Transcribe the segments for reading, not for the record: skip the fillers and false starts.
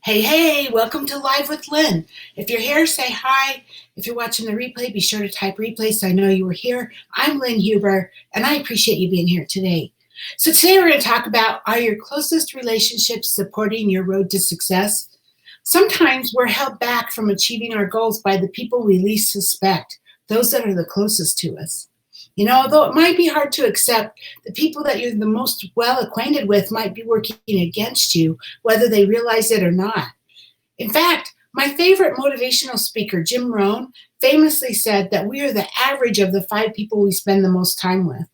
Hey, hey, welcome to Live with Lynn. If you're here, say hi. If you're watching the replay, be sure to type replay so I know you were here. I'm Lynn Huber, and I appreciate you being here today. So today we're going to talk about, are your closest relationships supporting your road to success? Sometimes we're held back from achieving our goals by the people we least suspect, those that are the closest to us. Although it might be hard to accept, the people that you're the most well acquainted with might be working against you, whether they realize it or not. In fact, my favorite motivational speaker, Jim Rohn, famously said that we are the average of the 5 people we spend the most time with.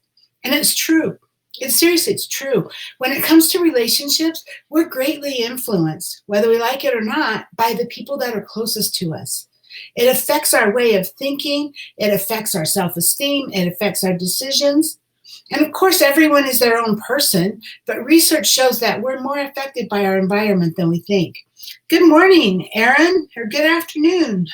And it's true. It's true. When it comes to relationships, we're greatly influenced, whether we like it or not, by the people that are closest to us. It affects our way of thinking, it affects our self-esteem, it affects our decisions. And of course, everyone is their own person, but research shows that we're more affected by our environment than we think. Good morning, Erin, or good afternoon.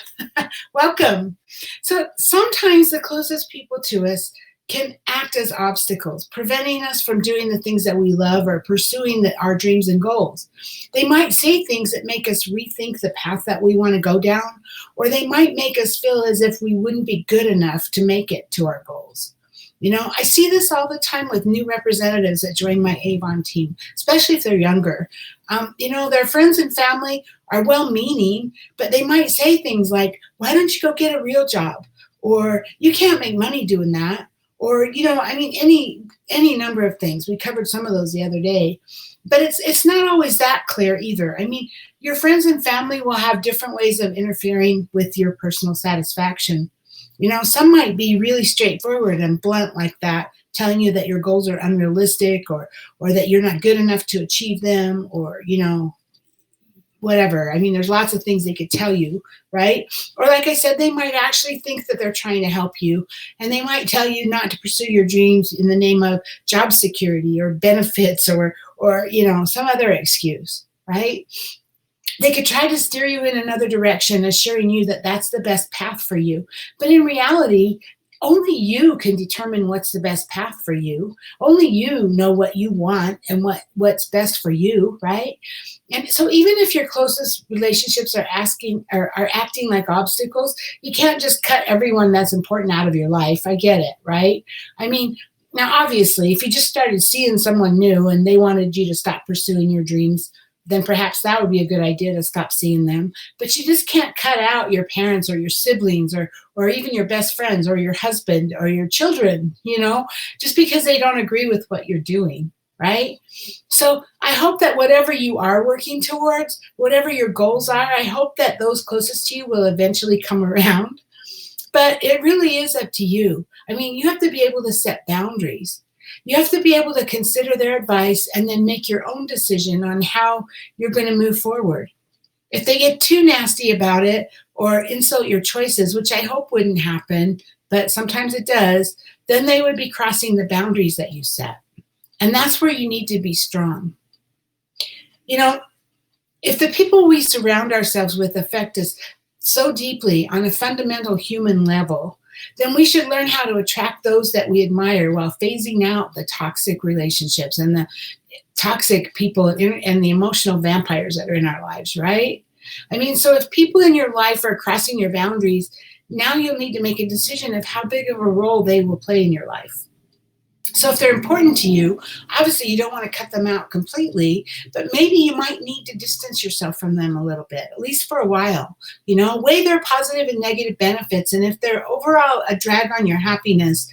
Welcome. So sometimes the closest people to us can act as obstacles, preventing us from doing the things that we love or pursuing our dreams and goals. They might say things that make us rethink the path that we want to go down, or they might make us feel as if we wouldn't be good enough to make it to our goals. I see this all the time with new representatives that join my Avon team, especially if they're younger. Their friends and family are well-meaning, but they might say things like, why don't you go get a real job? Or you can't make money doing that. Or, any number of things. We covered some of those the other day. But it's not always that clear either. Your friends and family will have different ways of interfering with your personal satisfaction. Some might be really straightforward and blunt like that, telling you that your goals are unrealistic or that you're not good enough to achieve them or, whatever. There's lots of things they could tell you, right? Or like I said, they might actually think that they're trying to help you, and they might tell you not to pursue your dreams in the name of job security or benefits or some other excuse, right? They could try to steer you in another direction, assuring you that that's the best path for you. But in reality, only you can determine what's the best path for you. Only you know what you want and what's best for you, right? And so even if your closest relationships are acting like obstacles, you can't just cut everyone that's important out of your life. I get it, right? Now obviously, if you just started seeing someone new and they wanted you to stop pursuing your dreams, then perhaps that would be a good idea to stop seeing them. But you just can't cut out your parents or your siblings or even your best friends or your husband or your children, just because they don't agree with what you're doing, right? So I hope that whatever you are working towards, whatever your goals are, I hope that those closest to you will eventually come around. But it really is up to you. You have to be able to set boundaries. You have to be able to consider their advice and then make your own decision on how you're going to move forward. If they get too nasty about it or insult your choices, which I hope wouldn't happen, but sometimes it does, then they would be crossing the boundaries that you set. And that's where you need to be strong. If the people we surround ourselves with affect us so deeply on a fundamental human level, then we should learn how to attract those that we admire while phasing out the toxic relationships and the toxic people and the emotional vampires that are in our lives, right? So if people in your life are crossing your boundaries, now you'll need to make a decision of how big of a role they will play in your life. So if they're important to you, obviously you don't want to cut them out completely, but maybe you might need to distance yourself from them a little bit, at least for a while. Weigh their positive and negative benefits. And if they're overall a drag on your happiness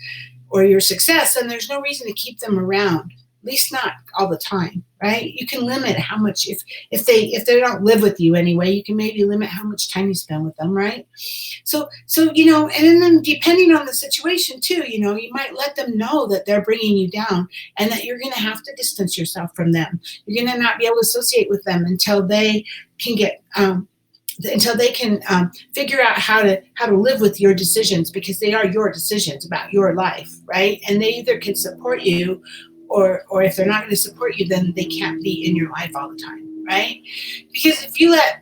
or your success, then there's no reason to keep them around. At least not all the time, right? You can limit how much, if they don't live with you anyway, you can maybe limit how much time you spend with them, right? So and then depending on the situation too, you might let them know that they're bringing you down and that you're going to have to distance yourself from them. You're going to not be able to associate with them until they can figure out how to live with your decisions, because they are your decisions about your life, right? And they either can support you or if they're not going to support you, then they can't be in your life all the time, right? Because if you let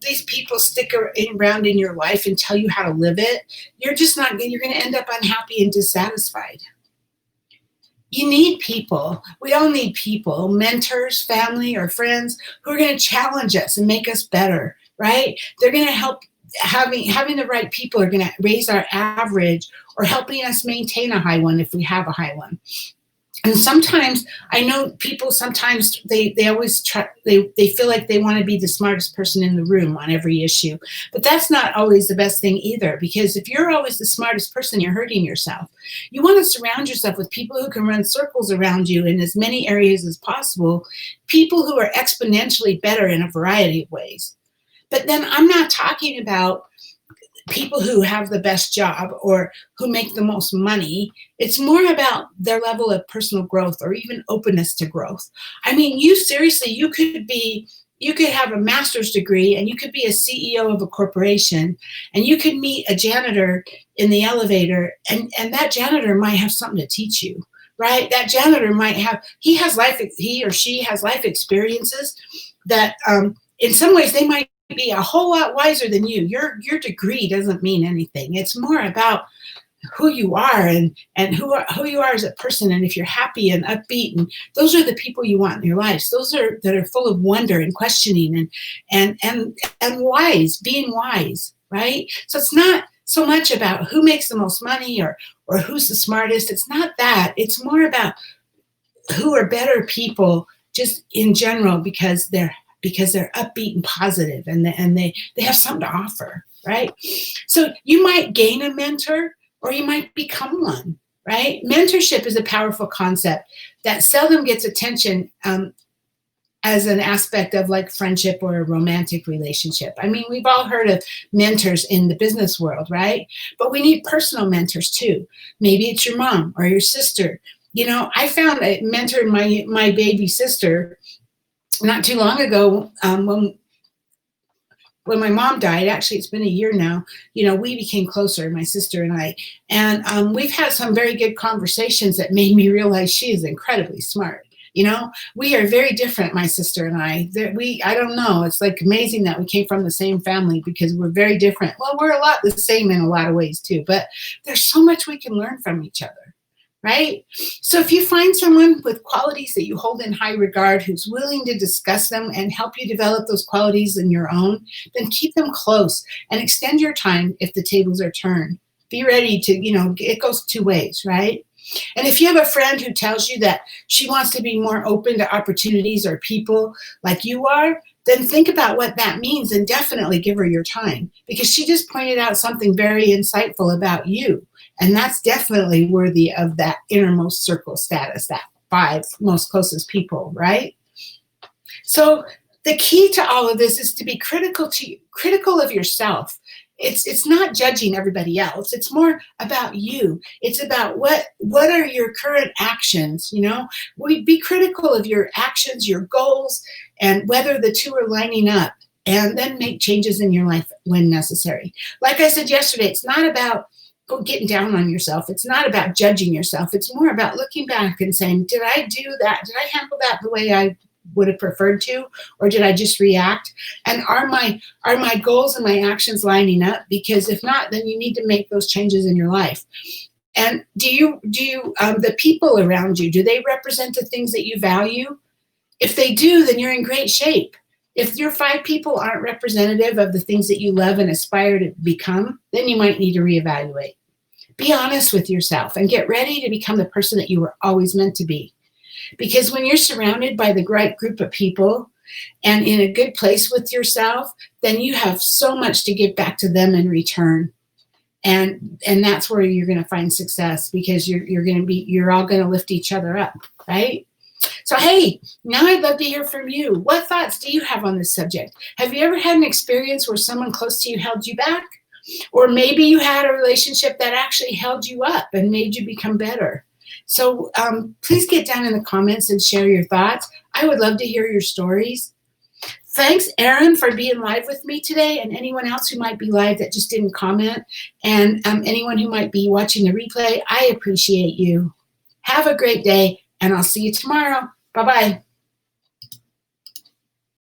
these people stick around in your life and tell you how to live it, you're going to end up unhappy and dissatisfied. You need people. We all need people, mentors, family, or friends who are going to challenge us and make us better, right? They're going to help. Having the right people are going to raise our average or helping us maintain a high one if we have a high one. And sometimes I know people sometimes they always try they feel like they want to be the smartest person in the room on every issue. But that's not always the best thing either, because if you're always the smartest person, you're hurting yourself. You want to surround yourself with people who can run circles around you in as many areas as possible, people who are exponentially better in a variety of ways. But then I'm not talking about people who have the best job or who make the most money. It's more about their level of personal growth or even openness to growth. I mean, you could have a master's degree and you could be a CEO of a corporation and you could meet a janitor in the elevator and that janitor might have something to teach you, right? That janitor might have, he or she has life experiences that in some ways they might be a whole lot wiser than you. Your degree doesn't mean anything. It's more about who you are and who you are as a person, and if you're happy and upbeat, and those are the people you want in your lives. Those are that are full of wonder and questioning and wise, being wise, right? So it's not so much about who makes the most money or who's the smartest. It's not that. It's more about who are better people just in general because they're upbeat and positive and they have something to offer, right? So you might gain a mentor or you might become one, right? Mentorship is a powerful concept that seldom gets attention as an aspect of like friendship or a romantic relationship. I mean, we've all heard of mentors in the business world, right? But we need personal mentors too. Maybe it's your mom or your sister. You know, I found a mentor in my baby sister not too long ago, when my mom died. Actually, it's been a year now. You know, we became closer, my sister and I, and we've had some very good conversations that made me realize she is incredibly smart. You know, we are very different, my sister and I. I don't know. It's like amazing that we came from the same family because we're very different. Well, we're a lot the same in a lot of ways too, but there's so much we can learn from each other. Right? So if you find someone with qualities that you hold in high regard, who's willing to discuss them and help you develop those qualities in your own, then keep them close and extend your time if the tables are turned. Be ready to, it goes two ways, right? And if you have a friend who tells you that she wants to be more open to opportunities or people like you are, then think about what that means and definitely give her your time, because she just pointed out something very insightful about you. And that's definitely worthy of that innermost circle status, that 5 most closest people, right? So the key to all of this is to be critical of yourself. It's not judging everybody else. It's more about you. It's about what are your current actions, Be critical of your actions, your goals, and whether the two are lining up, and then make changes in your life when necessary. Like I said yesterday, it's not about getting down on yourself. It's not about judging yourself. It's more about looking back and saying, did I do that? Did I handle that the way I would have preferred to, or did I just react? And are my goals and my actions lining up? Because if not, then you need to make those changes in your life. And do the people around you, do they represent the things that you value? If they do, then you're in great shape. If your 5 people aren't representative of the things that you love and aspire to become, then you might need to reevaluate. Be honest with yourself and get ready to become the person that you were always meant to be. Because when you're surrounded by the right group of people and in a good place with yourself, then you have so much to give back to them in return. And that's where you're going to find success, because you're all going to lift each other up, right? So, hey, now I'd love to hear from you. What thoughts do you have on this subject? Have you ever had an experience where someone close to you held you back? Or maybe you had a relationship that actually held you up and made you become better. So please get down in the comments and share your thoughts. I would love to hear your stories. Thanks, Erin, for being live with me today, and anyone else who might be live that just didn't comment, and anyone who might be watching the replay. I appreciate you. Have a great day, and I'll see you tomorrow. Bye-bye.